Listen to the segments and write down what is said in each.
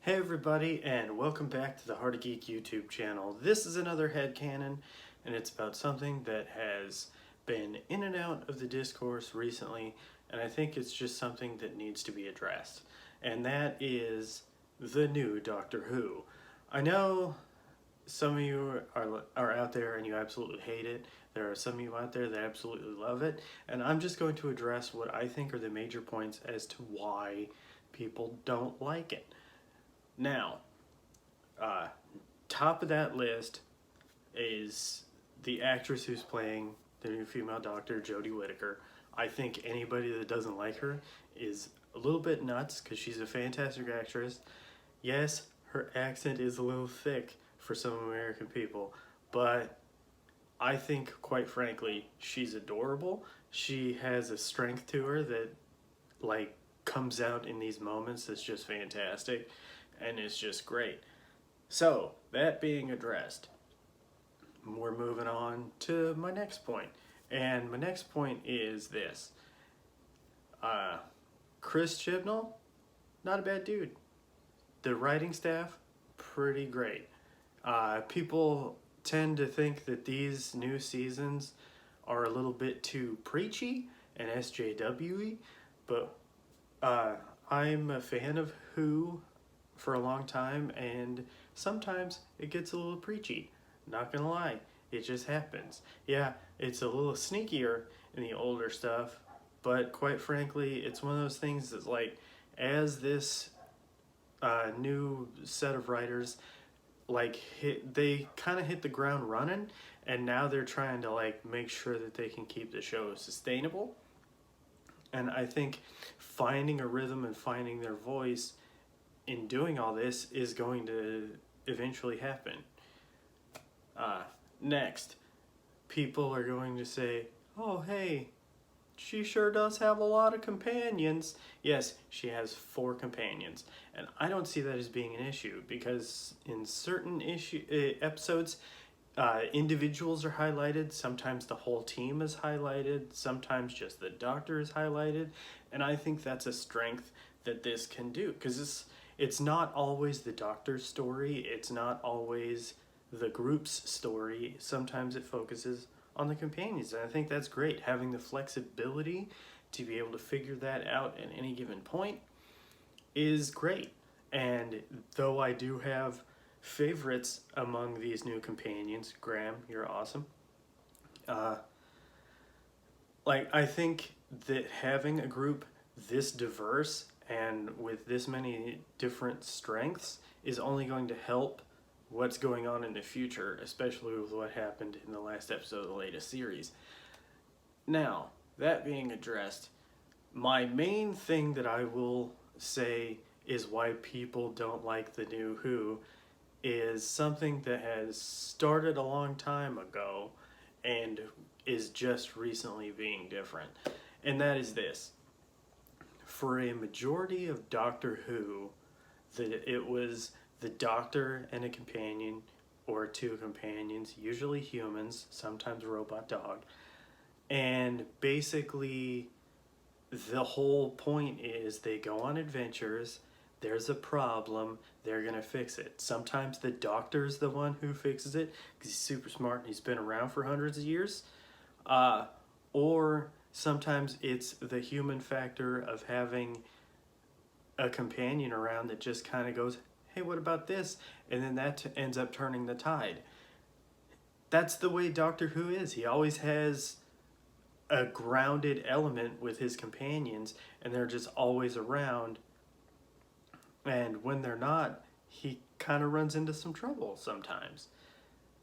Hey everybody, and welcome back to the Heart of Geek YouTube channel. This is another HeadCanon, and it's about something that has been in and out of the discourse recently, and I think it's just something that needs to be addressed. And that is the new Doctor Who. I know some of you are out there and you absolutely hate it. There are some of you out there that absolutely love it, and I'm just going to address what I think are the major points as to why people don't like it. Now, uh, top of that list is the actress who's playing the new female Doctor, Jodie Whittaker. I think anybody that doesn't like her is a little bit nuts because she's a fantastic actress. Yes, her accent is a little thick for some American people, but I think, quite frankly, she's adorable. She has a strength to her that, like, comes out in these moments that's just fantastic, and it's just great. So, that being addressed, we're moving on to my next point. And my next point is this. Chris Chibnall, not a bad dude. The writing staff, pretty great. People tend to think that these new seasons are a little bit too preachy and SJW-y, but I'm a fan of Who for a long time, and sometimes it gets a little preachy. Not gonna lie, it just happens. Yeah, it's a little sneakier in the older stuff, but quite frankly, it's one of those things that's like, as this new set of writers they kind of hit the ground running, and now they're trying to like make sure that they can keep the show sustainable. And I think finding a rhythm and finding their voice in doing all this is going to eventually happen. Next, people are going to say, oh hey, she sure does have a lot of companions. Yes, she has 4 companions, and I don't see that as being an issue because in certain episodes, individuals are highlighted. Sometimes the whole team is highlighted. Sometimes just the Doctor is highlighted, and I think that's a strength that this can do because it's not always the Doctor's story. It's not always the group's story. Sometimes it focuses on the companions, and I think that's great. Having the flexibility to be able to figure that out at any given point is great. And though I do have favorites among these new companions, Graham, you're awesome. I think that having a group this diverse and with this many different strengths is only going to help what's going on in the future, especially with what happened in the last episode of the latest series. Now, that being addressed, my main thing that I will say is why people don't like the new Who is something that has started a long time ago and is just recently being different. And that is this. For a majority of Doctor Who, that it was the Doctor and a companion, or 2 companions, usually humans, sometimes a robot dog. And basically, the whole point is they go on adventures, there's a problem, they're gonna fix it. Sometimes the Doctor's the one who fixes it, because he's super smart and he's been around for hundreds of years. Or sometimes it's the human factor of having a companion around that just kind of goes, hey, what about this? And then that ends up turning the tide. That's the way Doctor Who is. He always has a grounded element with his companions, and they're just always around. And when they're not, he kind of runs into some trouble sometimes.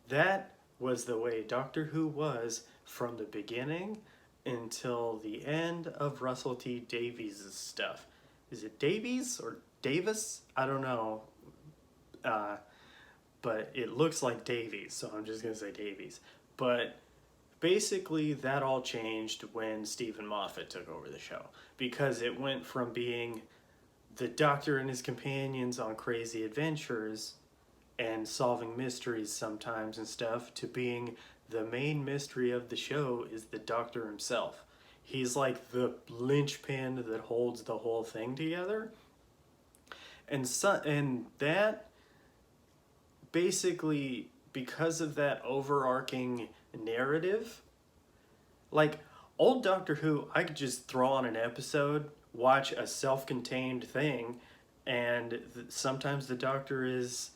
That was the way Doctor Who was from the beginning until the end of Russell T Davies' stuff. Is it Davies or Davis? I don't know. But it looks like Davies, so I'm just going to say Davies. But basically, that all changed when Stephen Moffat took over the show, because it went from being the Doctor and his companions on crazy adventures and solving mysteries sometimes and stuff, to being the main mystery of the show is the Doctor himself. He's like the linchpin that holds the whole thing together. And that basically, because of that overarching narrative, like old Doctor Who, I could just throw on an episode, watch a self-contained thing, and sometimes the Doctor is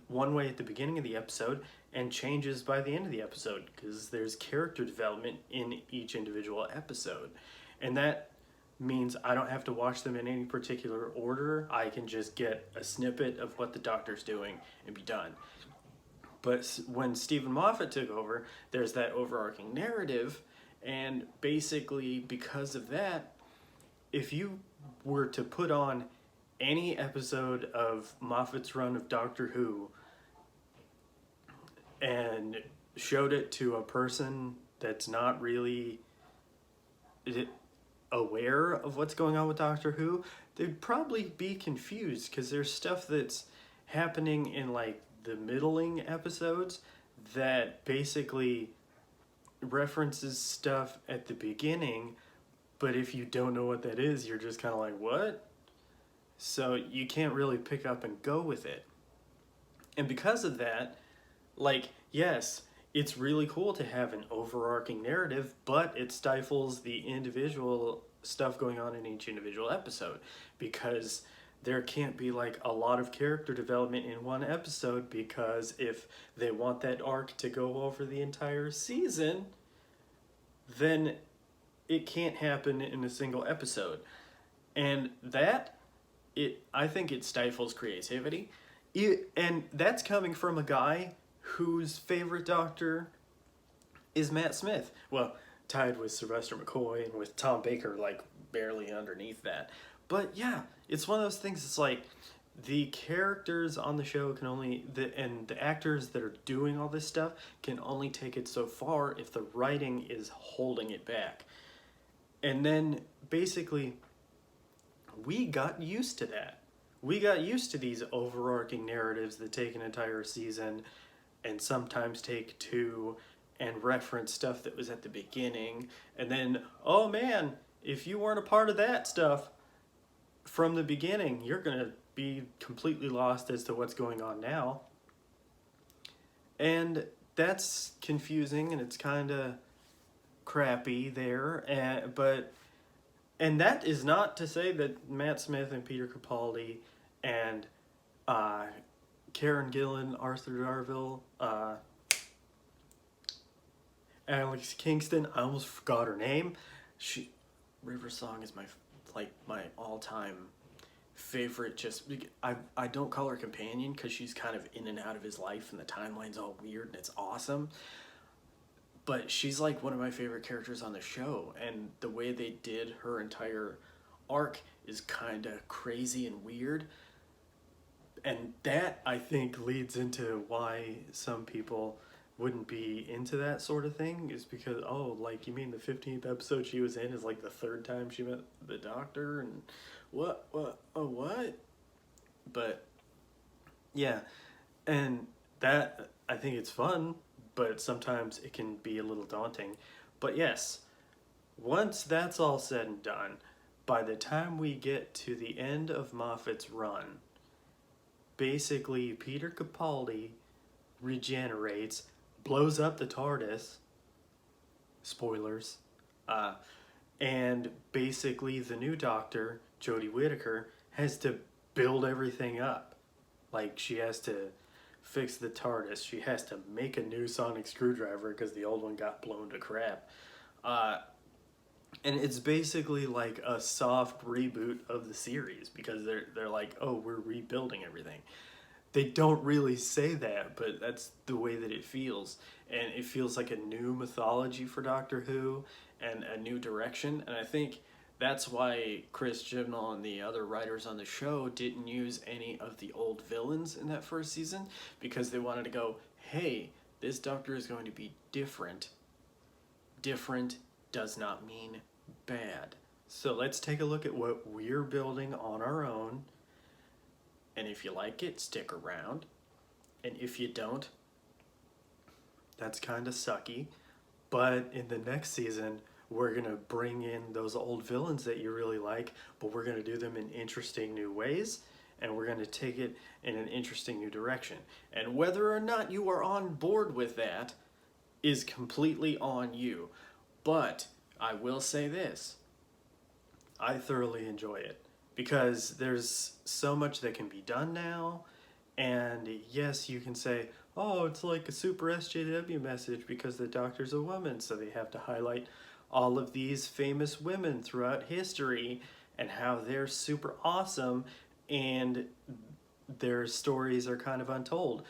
one way at the beginning of the episode and changes by the end of the episode because there's character development in each individual episode. And that means I don't have to watch them in any particular order. I can just get a snippet of what the Doctor's doing and be done. But when Stephen Moffat took over, there's that overarching narrative, and basically because of that, if you were to put on any episode of Moffat's run of Doctor Who and showed it to a person that's not really aware of what's going on with Doctor Who, they'd probably be confused because there's stuff that's happening in like the middling episodes that basically references stuff at the beginning, but if you don't know what that is, you're just kind of like, what? So you can't really pick up and go with it. And because of that, like, yes, it's really cool to have an overarching narrative, but it stifles the individual stuff going on in each individual episode because there can't be like a lot of character development in one episode, because if they want that arc to go over the entire season, then it can't happen in a single episode. And that, I think it stifles creativity. And that's coming from a guy whose favorite Doctor is Matt Smith. Well, tied with Sylvester McCoy and with Tom Baker, like barely underneath that. But yeah, it's one of those things. It's like the characters on the show can only, and the actors that are doing all this stuff can only take it so far if the writing is holding it back. And then basically, we got used to that. We got used to these overarching narratives that take an entire season and sometimes take two and reference stuff that was at the beginning. And then, oh man, if you weren't a part of that stuff from the beginning, you're going to be completely lost as to what's going on now. And that's confusing and it's kind of crappy there. And that is not to say that Matt Smith and Peter Capaldi and Karen Gillan, Arthur Darvill, Alex Kingston, I almost forgot her name. River Song is my all-time favorite. Just I don't call her companion because she's kind of in and out of his life and the timeline's all weird and it's awesome. But she's like one of my favorite characters on the show, and the way they did her entire arc is kind of crazy and weird. And that, I think, leads into why some people wouldn't be into that sort of thing, is because, oh, like, you mean the 15th episode she was in is like the third time she met the Doctor, and what? But, yeah, and that, I think it's fun, but sometimes it can be a little daunting. But yes, once that's all said and done, by the time we get to the end of Moffat's run, basically Peter Capaldi regenerates, blows up the TARDIS, spoilers, and basically the new Doctor, Jodie Whittaker, has to build everything up. Like, she has to fix the TARDIS, she has to make a new sonic screwdriver because the old one got blown to crap. And it's basically like a soft reboot of the series because they're like, oh, we're rebuilding everything. They don't really say that, but that's the way that it feels. And it feels like a new mythology for Doctor Who and a new direction. And I think that's why Chris Chibnall and the other writers on the show didn't use any of the old villains in that first season, because they wanted to go, hey, this Doctor is going to be different. Different does not mean bad. So let's take a look at what we're building on our own. And if you like it, stick around. And if you don't, that's kind of sucky. But in the next season, we're going to bring in those old villains that you really like, but we're going to do them in interesting new ways. and we're going to take it in an interesting new direction. And whether or not you are on board with that is completely on you. But I will say this, I thoroughly enjoy it because there's so much that can be done now. And yes, you can say, oh, it's like a super SJW message because the Doctor's a woman, so they have to highlight all of these famous women throughout history and how they're super awesome and their stories are kind of untold.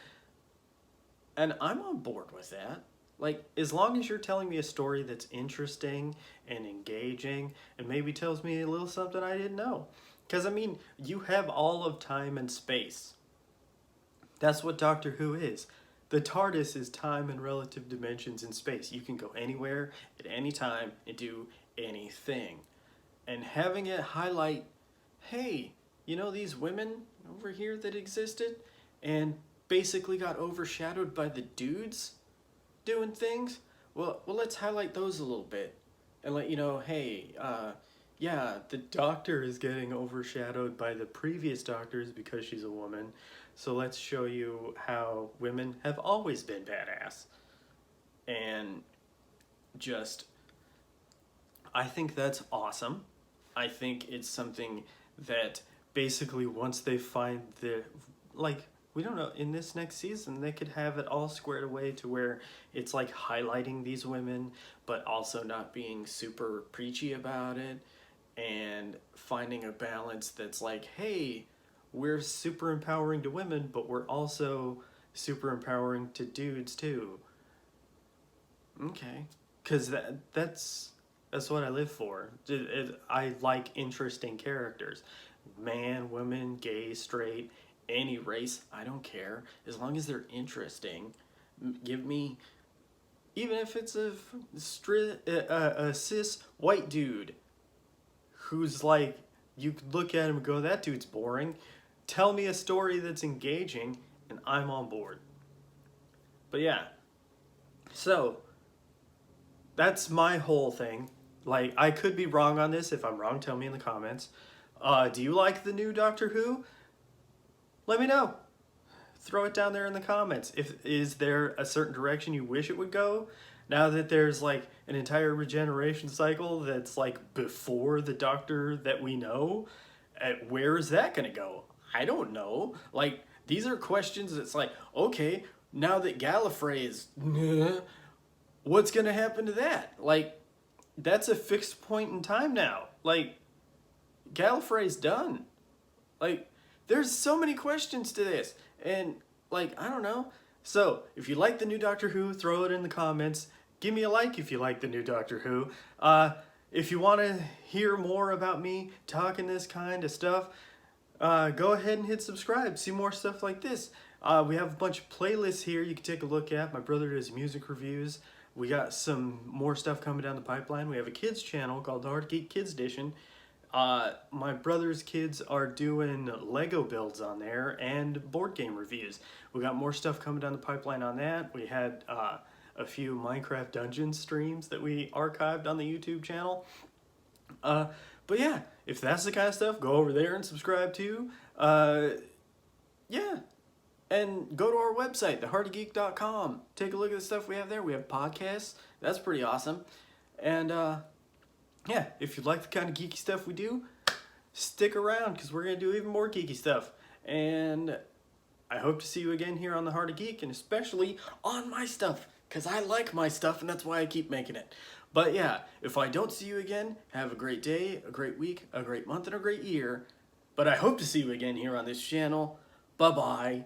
And I'm on board with that. Like, as long as you're telling me a story that's interesting and engaging and maybe tells me a little something I didn't know. Because, I mean, you have all of time and space. That's what Doctor Who is. The TARDIS is time and relative dimensions in space. You can go anywhere at any time and do anything. And having it highlight, hey, you know these women over here that existed and basically got overshadowed by the dudes doing things? Well, let's highlight those a little bit and let you know, hey, yeah, the Doctor is getting overshadowed by the previous Doctors because she's a woman. So let's show you how women have always been badass. And just, I think that's awesome. I think it's something that basically once they find the, like, we don't know, in this next season, they could have it all squared away to where it's like highlighting these women, but also not being super preachy about it, and finding a balance that's like, hey, we're super empowering to women, but we're also super empowering to dudes too. Okay, because that's what I live for. I like interesting characters. Man, woman, gay, straight, any race, I don't care. As long as they're interesting. Give me, even if it's a cis white dude who's like, you could look at him and go, that dude's boring. Tell me a story that's engaging, and I'm on board. But yeah, so that's my whole thing. Like, I could be wrong on this. If I'm wrong, tell me in the comments. Do you like the new Doctor Who? Let me know. Throw it down there in the comments. Is there a certain direction you wish it would go? Now that there's like an entire regeneration cycle that's like before the Doctor that we know, where is that gonna go? I don't know. Like, these are questions that's like, okay, now that Gallifrey is, what's gonna happen to that? Like, that's a fixed point in time now. Like, Gallifrey's done. Like, there's so many questions to this. And, like, I don't know. So, if you like the new Doctor Who, throw it in the comments. Give me a like if you like the new Doctor Who. If you want to hear more about me talking this kind of stuff, go ahead and hit subscribe. See more stuff like this. We have a bunch of playlists here you can take a look at. My brother does music reviews. We got some more stuff coming down the pipeline. We have a kids channel called the Hard Geek Kids Edition. My brother's kids are doing Lego builds on there and board game reviews. We got more stuff coming down the pipeline on that. We had a few Minecraft Dungeons streams that we archived on the YouTube channel. But yeah, if that's the kind of stuff, go over there and subscribe too. Yeah. And go to our website, theheartofgeek.com. Take a look at the stuff we have there. We have podcasts. That's pretty awesome. And yeah, if you like the kind of geeky stuff we do, stick around because we're going to do even more geeky stuff. And I hope to see you again here on The Heart of Geek, and especially on my stuff, because I like my stuff and that's why I keep making it. But yeah, if I don't see you again, have a great day, a great week, a great month, and a great year. But I hope to see you again here on this channel. Bye-bye.